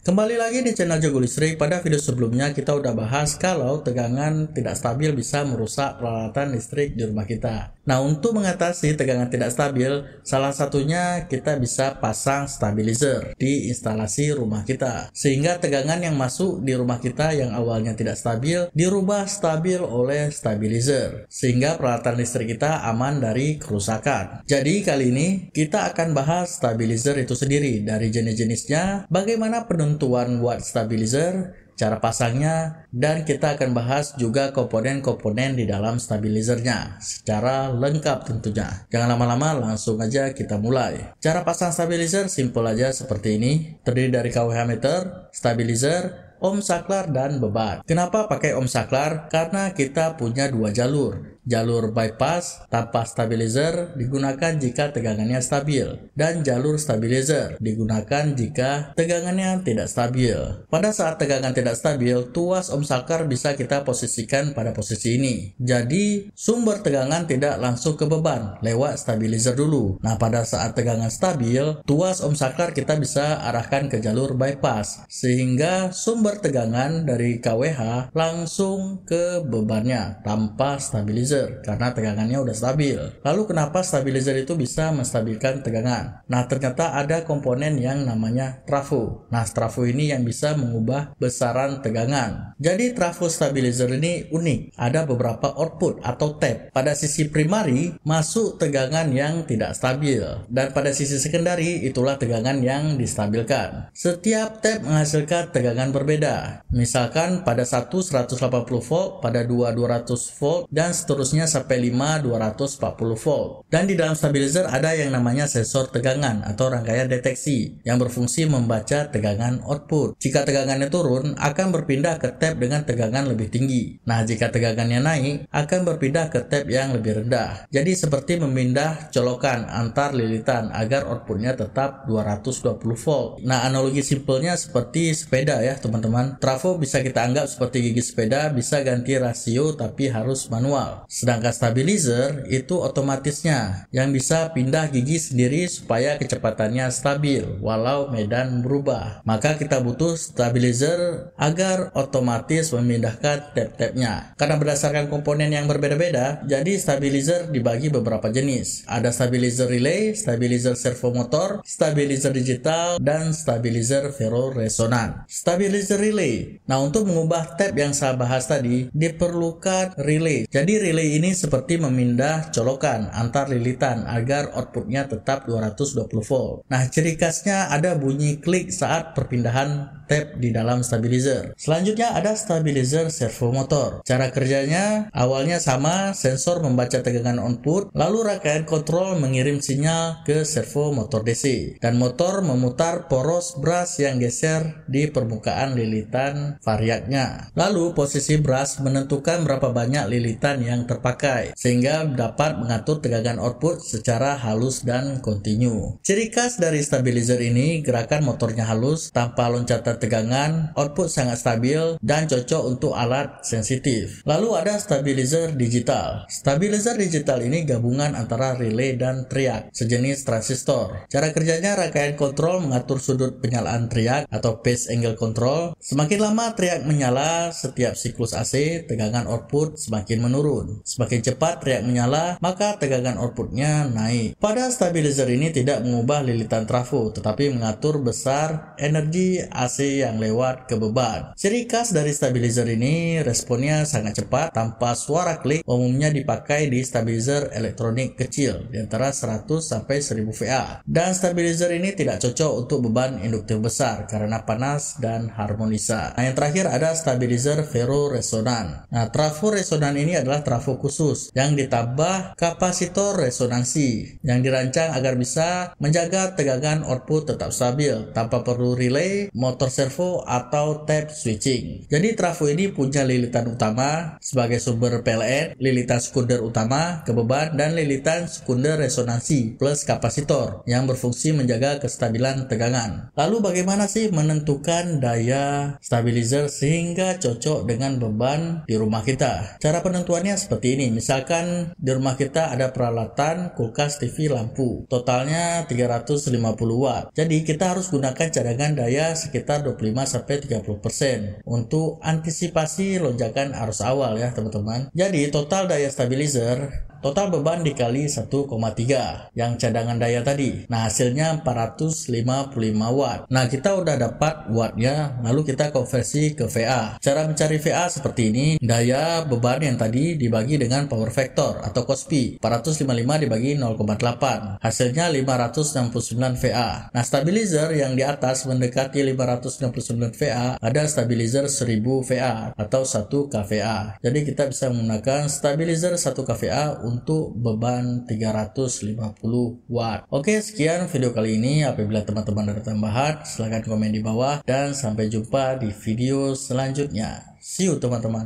Kembali lagi di channel Jago Listrik. Pada video sebelumnya kita udah bahas kalau tegangan tidak stabil bisa merusak peralatan listrik di rumah kita. Nah, untuk mengatasi tegangan tidak stabil, salah satunya kita bisa pasang stabilizer di instalasi rumah kita. Sehingga tegangan yang masuk di rumah kita yang awalnya tidak stabil, dirubah stabil oleh stabilizer. Sehingga peralatan listrik kita aman dari kerusakan. Jadi kali ini kita akan bahas stabilizer itu sendiri, dari jenis-jenisnya, bagaimana penentuan watt stabilizer, cara pasangnya, dan kita akan bahas juga komponen-komponen di dalam stabilizernya secara lengkap tentunya. Jangan lama-lama, langsung aja kita mulai. Cara pasang stabilizer simple aja seperti ini, terdiri dari kWh meter, stabilizer, ohm saklar, dan beban. Kenapa pakai ohm saklar? Karena kita punya dua jalur. Jalur bypass tanpa stabilizer digunakan jika tegangannya stabil, dan jalur stabilizer digunakan jika tegangannya tidak stabil. Pada saat tegangan tidak stabil, tuas ohm saklar bisa kita posisikan pada posisi ini. Jadi sumber tegangan tidak langsung ke beban, lewat stabilizer dulu. Nah, pada saat tegangan stabil, tuas ohm saklar kita bisa arahkan ke jalur bypass, sehingga sumber tegangan dari kWh langsung ke bebannya tanpa stabilizer, karena tegangannya udah stabil. Lalu kenapa stabilizer itu bisa menstabilkan tegangan? Nah, ternyata ada komponen yang namanya trafo. Nah, trafo ini yang bisa mengubah besaran tegangan. Jadi trafo stabilizer ini unik. Ada beberapa output atau tap. Pada sisi primary masuk tegangan yang tidak stabil, dan pada sisi sekundari itulah tegangan yang distabilkan. Setiap tap menghasilkan tegangan berbeda. Misalkan pada 1 180 volt, pada 2 200 volt, dan seterusnya sampai 5 240 volt. Dan di dalam stabilizer ada yang namanya sensor tegangan atau rangkaian deteksi yang berfungsi membaca tegangan output. Jika tegangannya turun, akan berpindah ke tap dengan tegangan lebih tinggi. Nah, jika tegangannya naik, akan berpindah ke tap yang lebih rendah. Jadi seperti memindah colokan antar lilitan agar outputnya tetap 220 volt. Nah, analogi simpelnya seperti sepeda ya teman-teman. Trafo bisa kita anggap seperti gigi sepeda, bisa ganti rasio tapi harus manual. Sedangkan stabilizer itu otomatisnya yang bisa pindah gigi sendiri supaya kecepatannya stabil walau medan berubah. Maka kita butuh stabilizer agar otomatis memindahkan tap-tapnya. Karena berdasarkan komponen yang berbeda-beda, jadi stabilizer dibagi beberapa jenis. Ada stabilizer relay, stabilizer servo motor, stabilizer digital, dan stabilizer ferro resonan. Stabilizer relay. Nah, untuk mengubah tap yang saya bahas tadi diperlukan relay. Jadi relay ini seperti memindah colokan antar lilitan agar outputnya tetap 220 volt. Nah, ciri khasnya ada bunyi klik saat perpindahan tap di dalam stabilizer. Selanjutnya ada stabilizer servo motor. Cara kerjanya awalnya sama, sensor membaca tegangan output, lalu rangkaian kontrol mengirim sinyal ke servo motor DC, dan motor memutar poros brush yang geser di permukaan lilitan variaknya. Lalu posisi brush menentukan berapa banyak lilitan yang terpakai, sehingga dapat mengatur tegangan output secara halus dan kontinu. Ciri khas dari stabilizer ini, gerakan motornya halus, tanpa loncatan tegangan, output sangat stabil, dan cocok untuk alat sensitif. Lalu ada stabilizer digital. Stabilizer digital ini gabungan antara relay dan triac, sejenis transistor. Cara kerjanya, rangkaian kontrol mengatur sudut penyalaan triac atau phase angle control. Semakin lama triac menyala setiap siklus AC, tegangan output semakin menurun. Semakin cepat triac menyala, maka tegangan outputnya naik. Pada stabilizer ini tidak mengubah lilitan trafo, tetapi mengatur besar energi AC yang lewat ke beban. Ciri khas dari stabilizer ini, responnya sangat cepat tanpa suara klik, umumnya dipakai di stabilizer elektronik kecil di antara 100 sampai 1000 VA. Dan stabilizer ini tidak cocok untuk beban induktif besar karena panas dan harmonisa. Nah, yang terakhir ada stabilizer ferro resonan. Nah, trafo resonan ini adalah trafo khusus yang ditambah kapasitor resonansi yang dirancang agar bisa menjaga tegangan output tetap stabil tanpa perlu relay, motor servo, atau tap switching. Jadi trafo ini punya lilitan utama sebagai sumber PLN, lilitan sekunder utama ke beban, dan lilitan sekunder resonansi plus kapasitor yang berfungsi menjaga kestabilan tegangan. Lalu bagaimana sih menentukan daya stabilizer sehingga cocok dengan beban di rumah kita. Cara penentuannya seperti ini. Misalkan di rumah kita ada peralatan kulkas, TV, lampu. Totalnya 350 watt. Jadi kita harus gunakan cadangan daya sekitar 25-30% untuk antisipasi lonjakan arus awal ya teman-teman. Jadi total daya stabilizer, total beban dikali 1,3 yang cadangan daya tadi. Nah, hasilnya 455 watt. Nah, kita udah dapat wattnya, lalu kita konversi ke VA. Cara mencari VA seperti ini. Daya beban yang tadi dibagi dengan power factor atau COSP. 455 dibagi 0,8. Hasilnya 569 VA. Nah, stabilizer yang di atas mendekati 569 VA, ada stabilizer 1000 VA atau 1 kVA. Jadi kita bisa menggunakan stabilizer 1 kVA untuk beban 350 watt. Oke, sekian video kali ini. Apabila teman-teman ada tambahan, silahkan komen di bawah dan sampai jumpa di video selanjutnya. See you teman-teman.